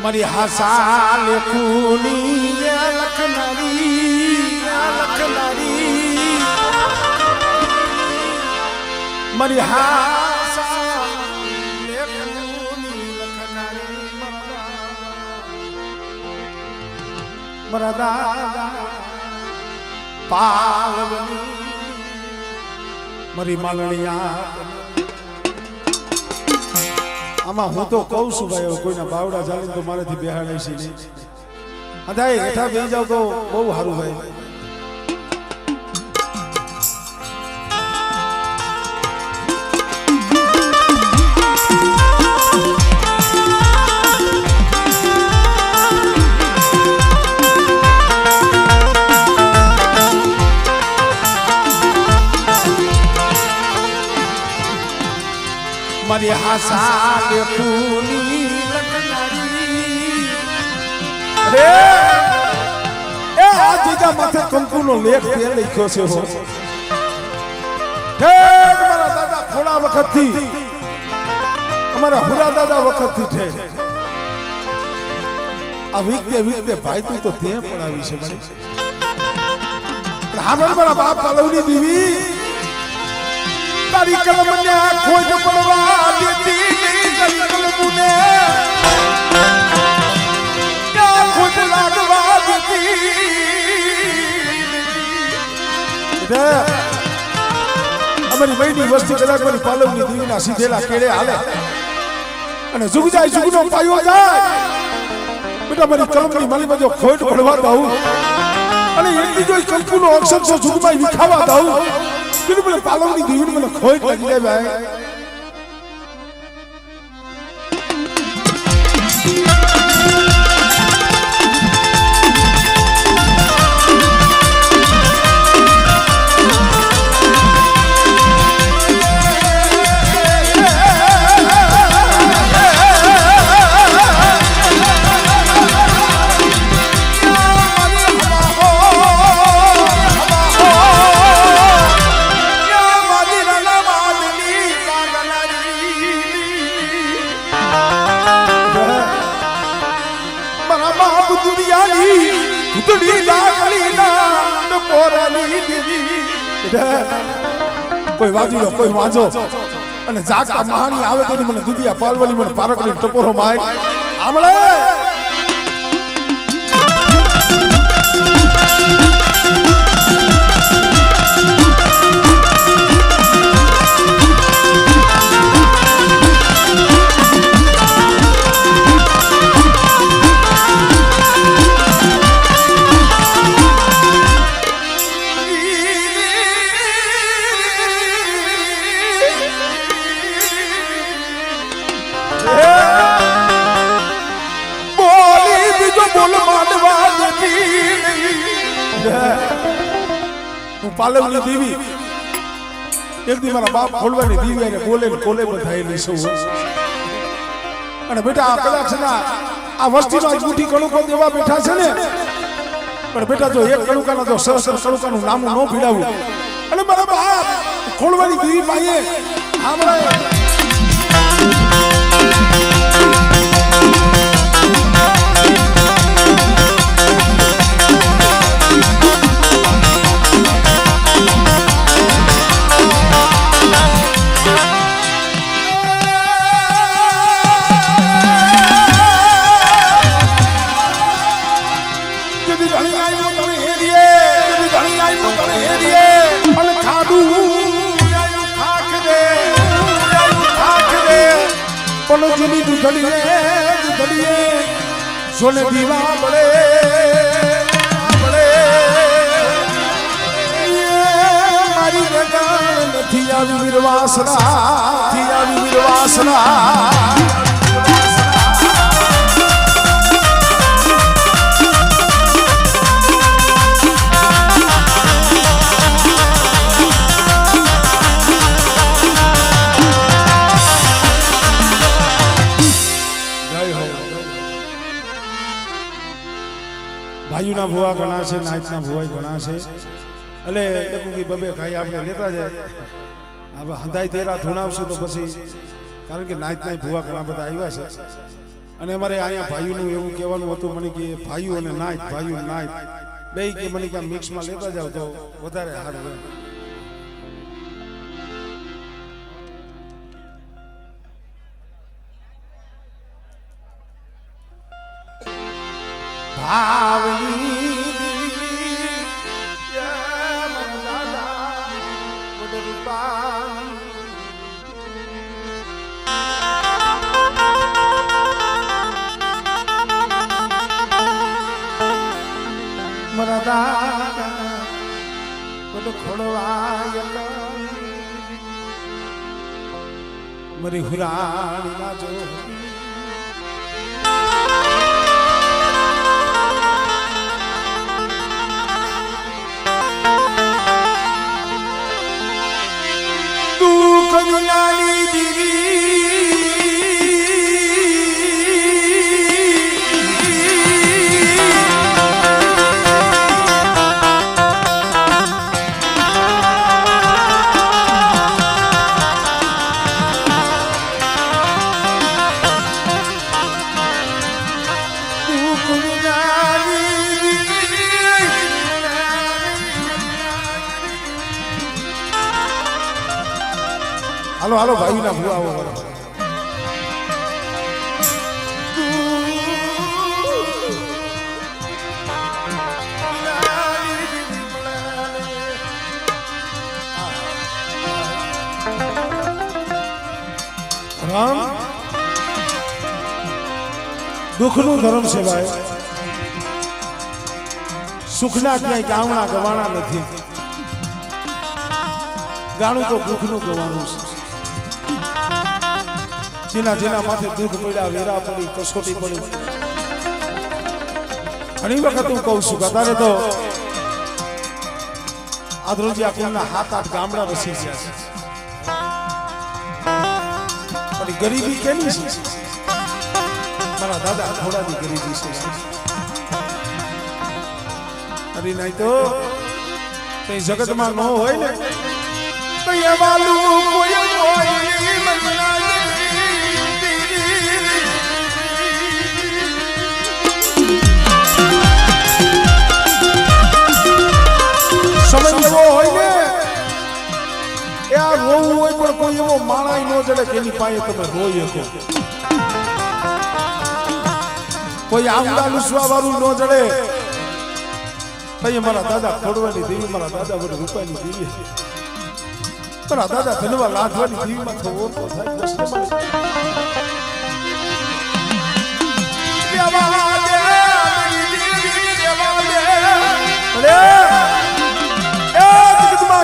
મારી હાસા લેખુની લખનારી મારી હાસા લેખુની લખનારી મારા દાદા પાલવની મારી માલણિયા આમાં હું તો કહું છું ભાઈ કોઈના બાવડા ચાલીને તો મારાથી બેહાડાય છે નહીં અદાય હેઠા બેસી જાવ તો બહુ સારું ભાઈ મારી હાસા લેખુની લખનારી રે એ આ જીજા માથે કંકુનો લેખ તે લખ્યો છે હો ઠેક મારા દાદા થોડા વખતથી અમારા હુરા દાદા વખતથી ઠેક આ વીકતે ભાઈ તું તો તે પડાવી છે મને હામર મારા બાપ પાલવની દેવી તારી કલમને ખોજ પડવા દેતી નહીં તારી કલમને ક્યાં ખોજ લાગવા દેતી અમારી મહિની વસ્તી કદાચ મારી પાલવની દેવીના સીધેલા કેળે હાલે અને જુગ જાય જુગનો પાયો જાય બેટા મારી કલમની માલીમાં જો ખોટ પડવા દઉં અને એટલી જો કંકુનો અક્ષર છો જુગમાં વિખાવા દઉં મને પાલવની દેવી મને ખોટ લાગી જાય ભાઈ કોઈ વાજી કોઈ વાંચો અને જાગતા મહાની આવે તો મને દુધિયા પાલવલી મને પારકડી ટપોરો માય આમળે પાલવની દેવી એક દી મારા બાપ ખોલવાની દેવી અને બોલે કોલે બધાયેલી છું અને બેટા કદાચ છે ને આ વસ્તીમાં જૂઠી કણુકો દેવા બેઠા છે ને પણ બેટા જો એક કણુકાનો જો સહસ્ર કણુકાનું નામું ન ભીડાવું અને મારા બાપ ખોલવાની દેવી પાયે સાંભળાય જુની દુધડીએ સોને દીવા મળે મારી જગાણ નથી આવી વીરવાસના ભાઈઓના ભુવા ઘણા છે નાચના ભુવા ઘણા છે એટલે બબે ખાઈ આપણે લેતા જાય હવે હંધાઈ તેરા ધૂણાવશું તો પછી કારણ કે નાચના ભુવા ઘણા બધા આવ્યા છે અને અમારે અહીંયા ભાઈઓનું એવું કહેવાનું હતું મને કે ભાઈઓ અને નાઈટ ભાઈઓ નાઈટ બે કે મને કે મિક્સમાં લેતા જાવ તો વધારે સારું. ભાવની મરી હુરાણી ના જો તું કમલાની દીવી હાલો હાલો ભાઈ ના ભૂ આવો રામ દુઃખનું ધર્મ છે ભાઈ સુખના ક્યાંય ગાવણા ગવાણા નથી ગાણું તો દુઃખનું ગવાનું છે જેના જેના માથે દુઃખ પડ્યા વેરા પડી કસોટી પડી ઘણી વખત હું કહું છું કે તારે તો આદરોજિયા કુળના 7-8 ગામડા વસી ગયા છે પણ ગરીબી કેની છે મારા દાદા ઘોડાની ગરીબી છે અરે નહીં તો કઈ જગતમાં ન હોય ને તો એ વાલું કોઈ હોય સમય એવો હોય ને એ આ રોવું હોય પણ કોઈ એવો માણાઈ ન જડે કે એની પાસે તમે રોઈ શકો કોઈ આમદા લૂસવા વાળું ન જડે મારા દાદા ખોડવાની દેવી મારા દાદા વડે રૂપાની દેવી મારા દાદા ધનવા લાદવાની દેવીમાં થવો તો થાય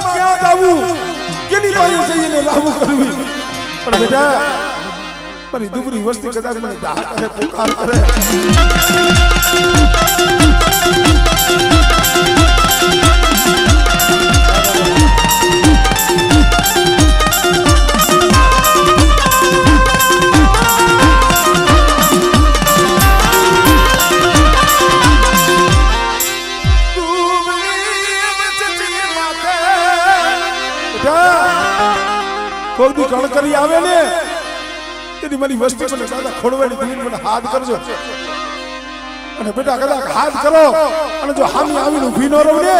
ક્યાં ગાવું કેની પાસે જઈને લાવું કરવી પણ બેટા મારી દુબળી વસ્તી કદાચ મને દાહ કરે પોકાર કરે કોઈ બી કણકરી આવે ને તેની મારી વસ્તી મને દાદા ખોડવાની દીવી મને હાથ કરજો અને બેટા કદાચ હાથ કરો અને જો હામી આવીને ઊભી ન રહું ને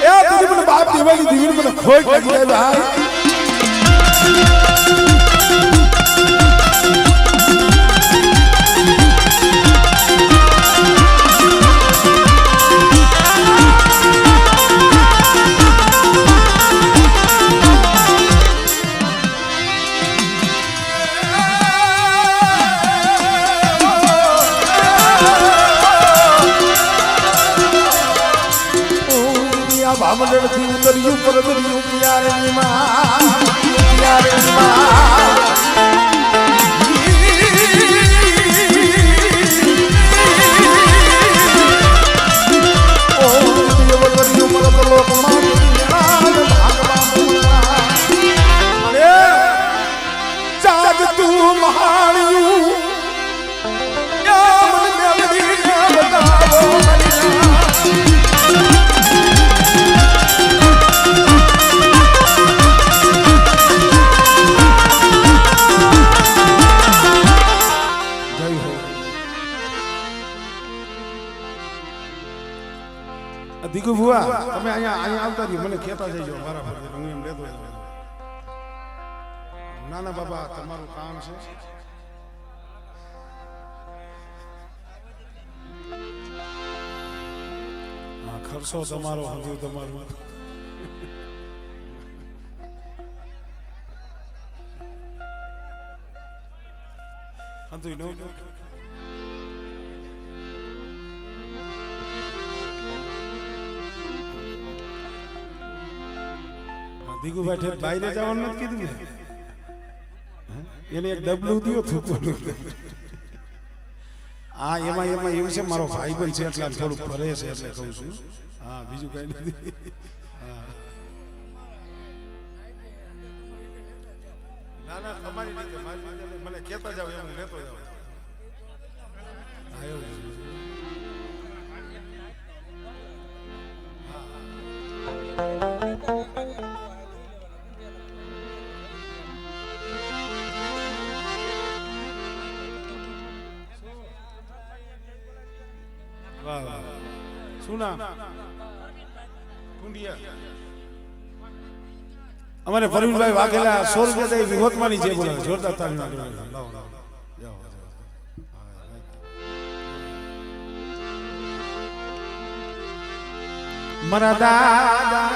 એ તેની મને બાપ દેવાની દીવી મને ખોઈ કાઢી દે ભાઈ ભામડળથી ઉતર્યું પરદર્યું પિયારની માં પિયારની માં ઓ દેવદર્યું પરદલોક માં અરે જાગ તું મહાણ્યું યા મન મેલડી બતાવો દીકુ ભુવા તમે અહીંયા આવતા રહ્યો મને કહેતા જજો મારા પર હું એમ લેતો જાઉં ના ના બાબા તમારું કામ છે હા ખર્ચો તમારો હજુ તમારું હજુ નો દીકુભાઈ ઠેર બહાર જવાનું નથી કીધું ને એને એક ડબલું દિયો થૂકવાનું હા એમાં એવું છે મારો ભાઈ બન છે એટલે થોડુંક ફરે છે એટલે કહું છું હા બીજું કઈ નથી હા ના ના તમારી રીતે મને કહેતા જાવ એમ લેતો જાવ આવ્યો શું નામ અમારે પરવીનભાઈ વાઘેલા 100 રૂપિયા દઈ વિહોતમાની છે બોલે જોરદાર તાળી લાવો મારા દાદા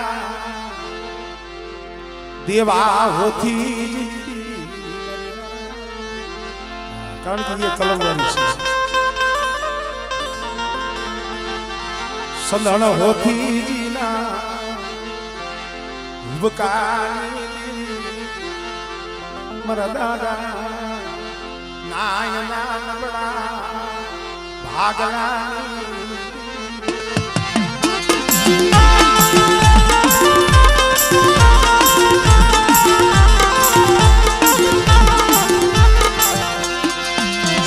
દેવા હોથી કારણ કે એ કલમવાળી છે સંધણ હોથી જીના ઉબકાની મારા દાદા નાયના નબળા ભાગલા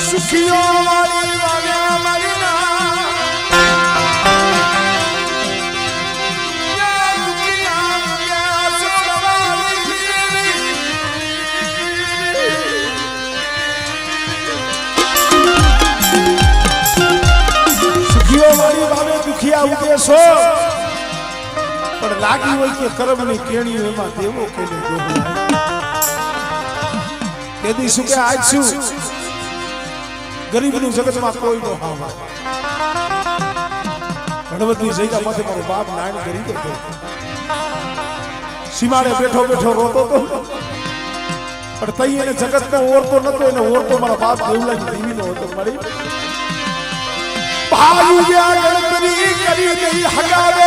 સુખીઓ વાળી વાળ્યા મારી ઉદેશો પણ લાગી હોય કે કર્મની કેણી એમાં દેવો કેને કેદી શું કે આજ શું ગરીબનું જગતમાં કોઈ નો હાવ ગણવતની જગ્યા માથે મારો બાપ નાયણ ગરીબ હતો સીમાડે બેઠો બેઠો રોતો તો પણ તઈ એને જગતનો ઓરતો નતો એને ઓરતો મારા બાપ દેવલાજી દેવીનો હતો મારી ભાઈ ગયા ગણતરી કરી નહીં હગાવે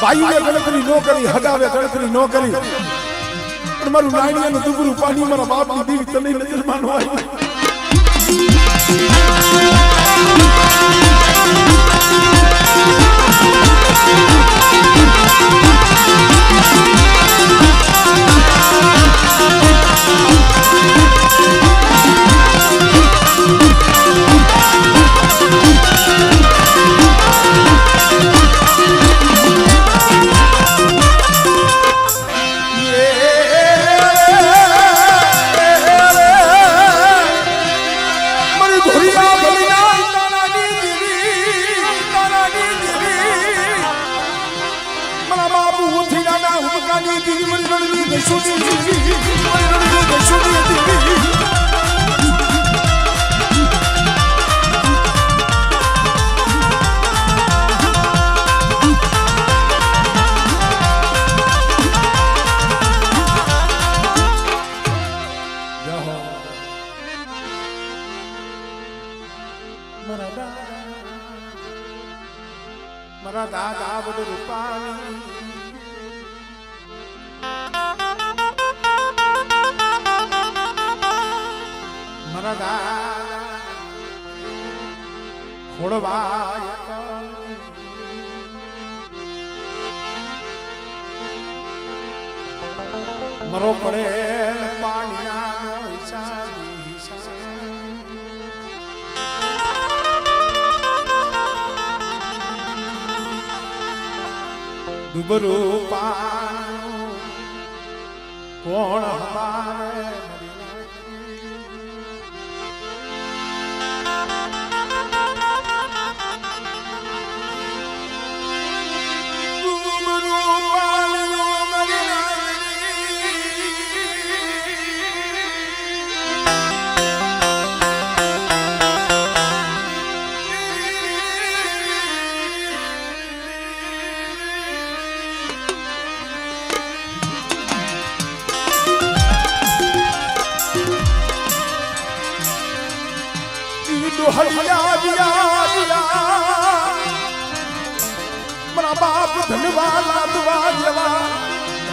ભાઈ ગણતરી નો કરી હગાવે ગણતરી નો કરી પણ મારું નાયણિયાનું દુબરું પાણી મારા બાપની દેવી તને નજરમાં નો આવી મારા દાદા બડ રૂપાણી મારા દાદા ખોડવાય મરો પડે પાણીના દુબરું પાનું કોણ હમારે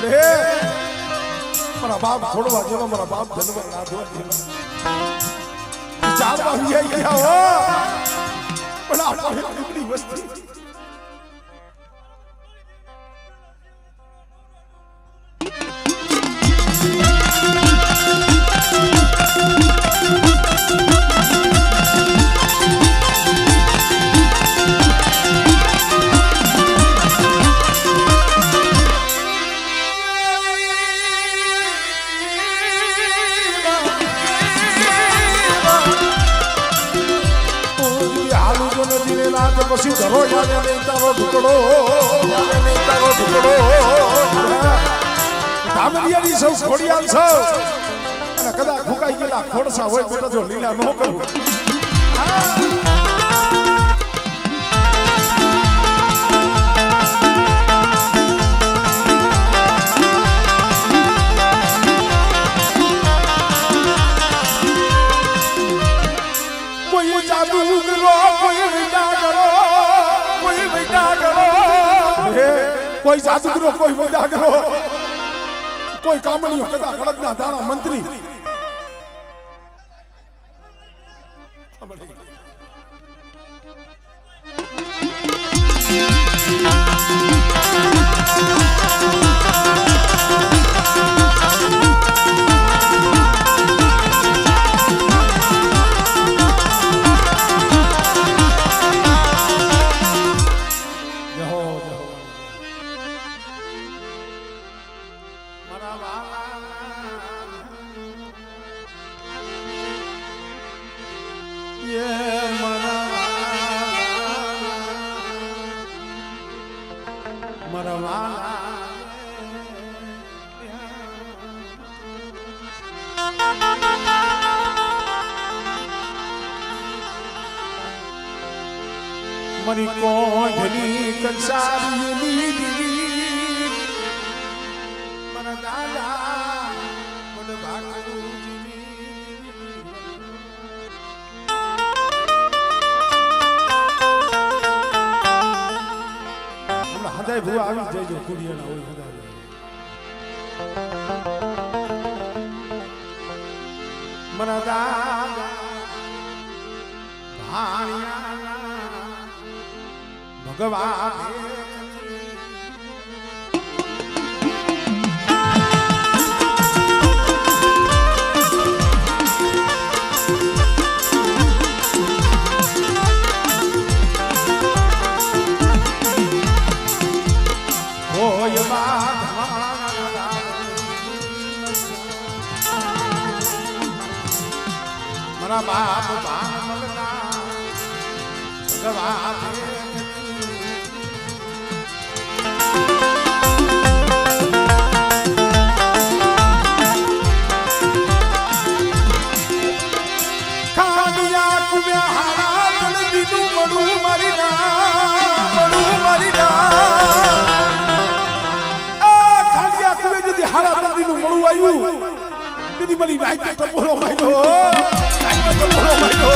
લે મારા બાપ છોડવા જેવા મારા બાપ જન્મ લાદવા જેવા ચાલવા ગયા હો પણ આપણે કેટલી વસ્તી પછી ધરો યાદ નહીં તારો ઢુકડો ધામરિયાની સૌ ખોડિયાલ સૌ અને કદાચ ફૂંકાઈ ગયેલા ખોડસા હોય બેટા જો લીલા ન કરું કોઈ જાદુ કરો કોઈ વિડા કરો કોઈ વિડા કરો કોઈ જાદુ કરો કોઈ વિડા કરો કોઈ કામણીઓ કદા ખડકના દાણા મંત્રી મરી કોંઢની કંસારી લીધી મરા દાદા મન ભાગુજી હમણાં હદાય ભૂવા આવી જજો કુડિયાના હોય હદાય મરા દાદા ભાણિયા ભગવાન હોય મારા બાપ ભાન મલના ભગવાન Jadi balik naik ke tempurung itu, naik ke tempurung itu.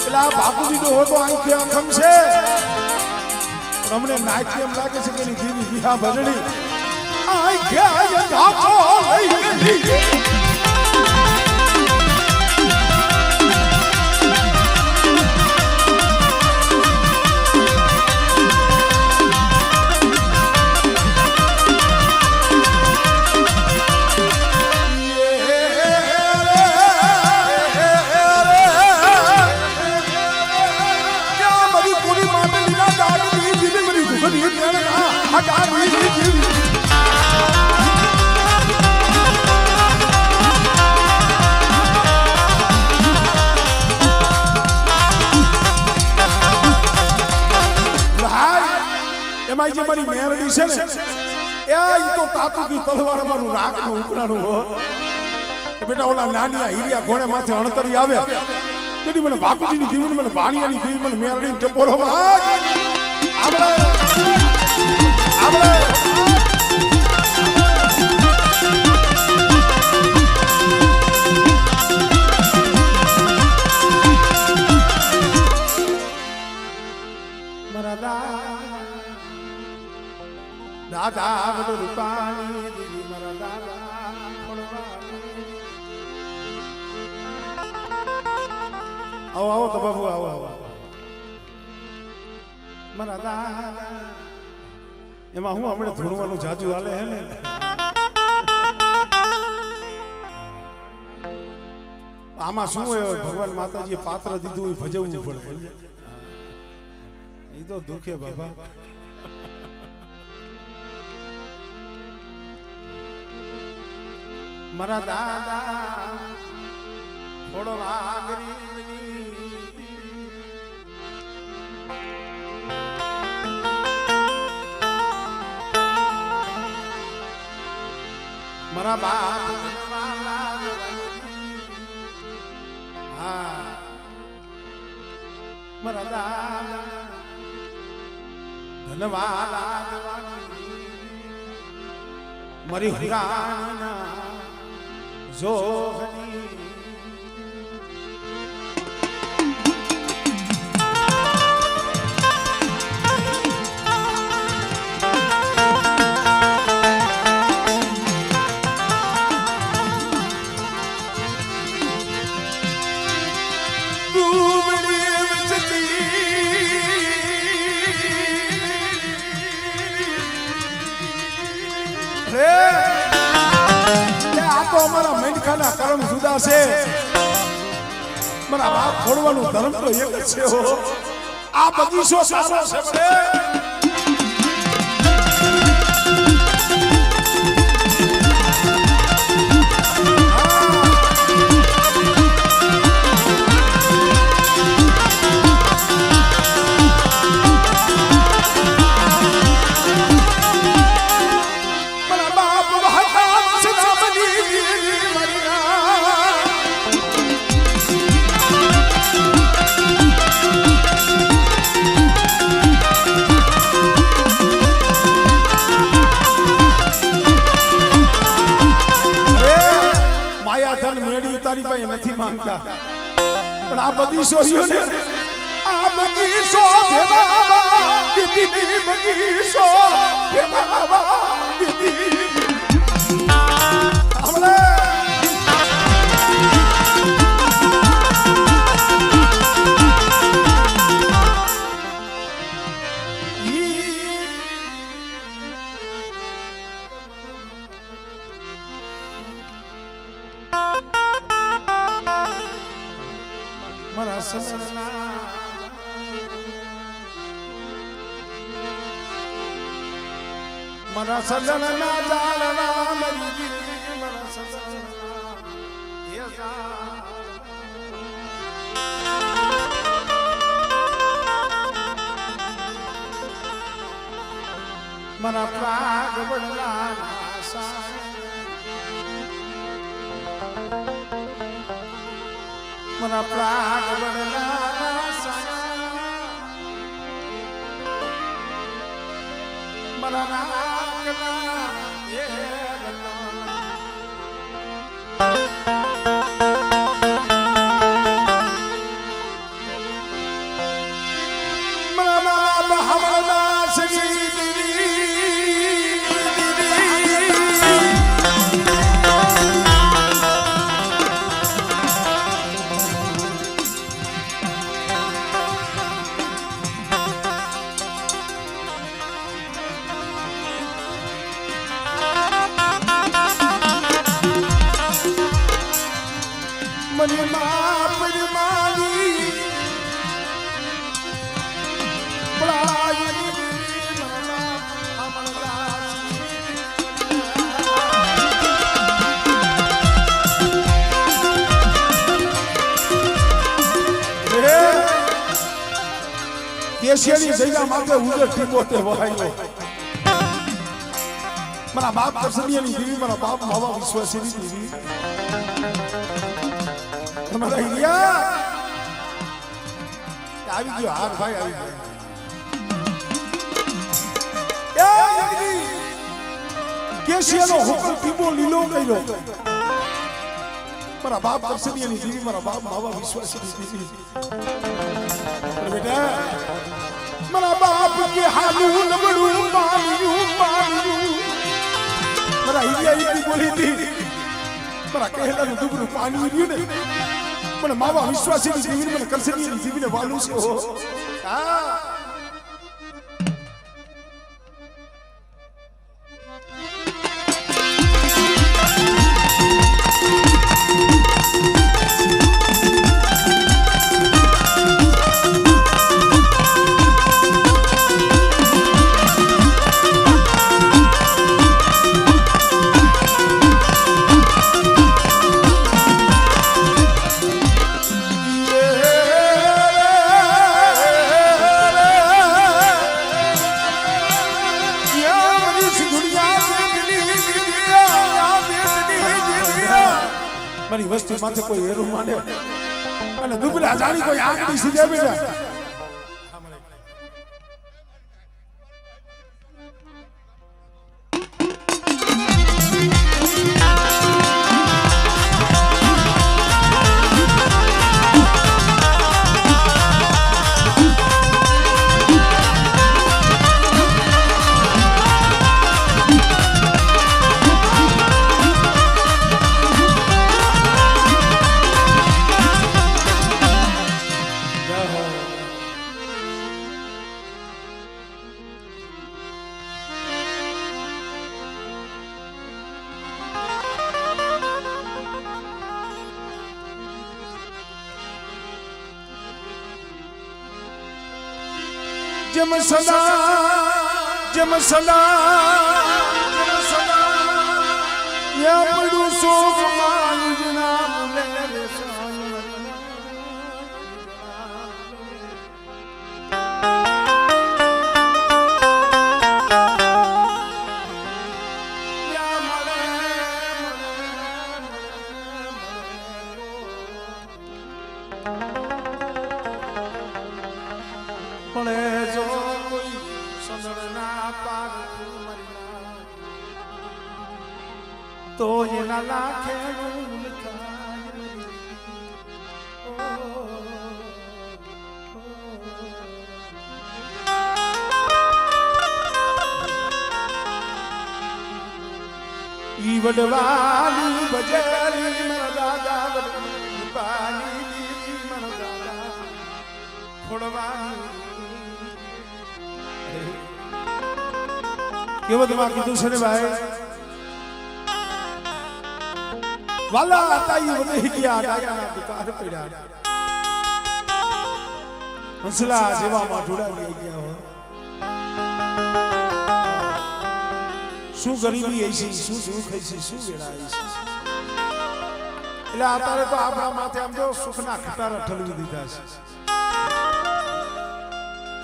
Bila baku itu hoto angke angkam se. हमने नाच एम लागे से केनी देवी बिहा भजड़ी आई क्या ये धाको लई જે મારી મેરડી છે ને એ તો તાતુ કી તલવાર મારું રાગ નું ઉપરાનું હો બેટા ઓલા નાનિયા હીરિયા ઘોડે માથે અણતરી આવે તેની મને બાપુજીની દેવી મને ભાણિયાની દેવી મને મેરડી ટપોરો આપણે દાદા બધું રૂપાણી દેવી મારા દાદા આવો આવો તો બાબુ આવો આવો મારા દાદા એમાં હું હમણાં ધૂણવાનું જાજુ હાલે હે ને આમાં શું હોય ભગવાન માતાજીએ પાત્ર દીધું હોય ભજવવું પડે એ તો દુખે બાબા મારા દાદા થોડો વાગરી મારા બાપ હા મારા દાદા ધનવાલા મારી હુરાના જોહની અમારા મેંઢખાના કર્મ જુદા છે મારા બાપ છોડવાનું ધર્મ તો એક જ છે હો આ બગીચો સારો છે તારી પાસે નથી માંગતા પણ આ બગીચો રહ્યો ને આ બગીચો ભેવાવા દીદી બગીચો ભેવાવા દીદી હમણે મારા સસરા મારા સસરા જાલના મરી મારા સસરા મારા પ્રાગ બદલા મારા પ્રાગ બદલા મારા નાકના એ મારા બહમના સગી કેશિયાની જગ્યા માથે ઉજર ટીપોતે વહાયો મારા બાપ કરસનિયાની દેવી મારા બાપ માવા વિશ્વાસીની દેવી મારા હિયા આવી ગયો હાર ભાઈ આવી ગયો એ યજ્ઞી કેશિયાનો હુકમ પીબો લીલો કર્યો મારા બાપ કરસનીની દીવી મારા બાપ માવા વિશ્વાસની દીવી બેટા મારા બાપ કે હાલું નબળું માન્યું મારા હિરિયા ઈતી બોલી હતી મારા કહેલાનું દુબળું પાણી રહ્યું ને મને માવા વિશ્વાસની દીવી મને કરસનીની દીવીને વાલું છે હો હા મારી વસ્તી માથે કોઈ હેરું માંડે અને દુબળા જાણી કોઈ આંખની સીધે બેઠા जम सदा या पड़ू सोख मान जना मुले रे पड़े जो कोई संदड़ना पार मरना तो ये ना लाखे ई वडवाली बजारी मर दादा पानी मर दादा फोड़वानी કેવો દિમાગ કીધું છે ને ભાઈ વાલા આતાઈ વને ગયા ડાયાના દુકાર પડ્યા હંસલા જેવા માઠુડા લઈ ગયા હો શું ગરીબી હઈ છે શું દુઃખ હઈ છે શું વેળા હઈ છે એટલે આતારે તો આપણા માથે આમ જો સુખના ખટારા ઠલવી દીધા છે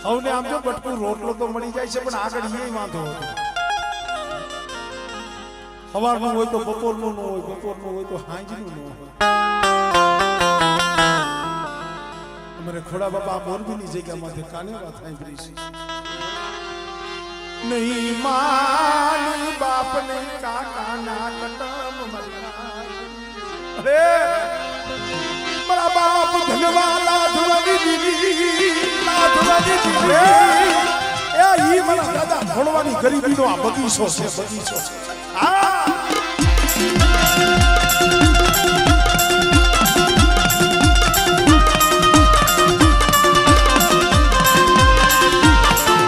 હવને આમ જો બટકું રોટલો તો મળી જાય છે પણ આગળ એ વાંધો હતો સવારનું હોય તો બપોરનું ન હોય બપોરનું હોય તો સાંજનું ન હોય અમારે ખોડા બાપા મોરબીની જગ્યામાંથી કાને વાત સાંભળી છે નહીં માન બાપ નહીં કાકા ના કટમ અરે મારા બાપ ધનવાલા ધોવાની દીદી એ ઈ મારા દાદા ભણવાની ગરીબીનો આ બગીચો છે બગીચો આ પણ એનું પુણ્યનું ધર્મ હજી પડ્યું છે. એટલે આ તારે તો આપણા માથે આમ જો સુખના ખટારા ઠલવી દીધા છે. હવને આમ જો બટકું રોટલો તો મળી જાય છે પણ આગળ એ વાંધો હતો.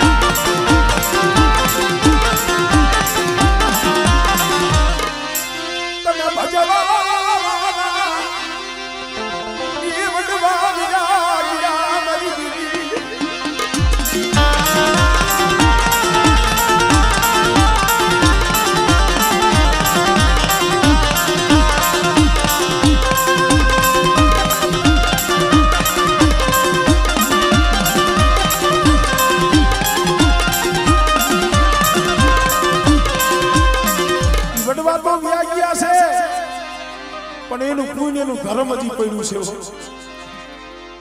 સવારનું હોય તો બપોરનું હોય બપોરનું હોય તો સાંજનું ન હોય. અમારે ખોડા બાપા મોરબીની જગ્યામાંથી કાને વાત સાંભળી છે. નહીં માન બાપ નહીં કાકા ના કટમ મળ્યા. અરે મારા બાપ ધનવાલા ધોવાની દીદી એ ઈ મારા દાદા ભણવાની ગરીબીનો આ બગીચો છે બગીચો આ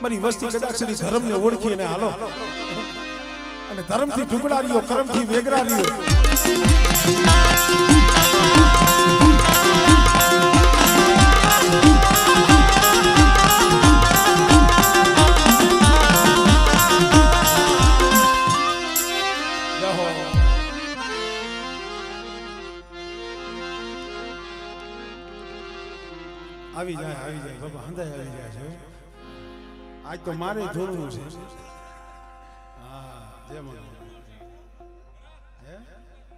મારી વસ્તી કદાચ ધર્મને ઓળખી અને હાલો અને ધર્મથી ઢુકડા રહ્યો, કર્મથી વેગરા રહ્યો. આવી જાય બાબા, હંધાય આવી જાય છે. આજ તો મારે જોડવું છે. હા, જય માતા.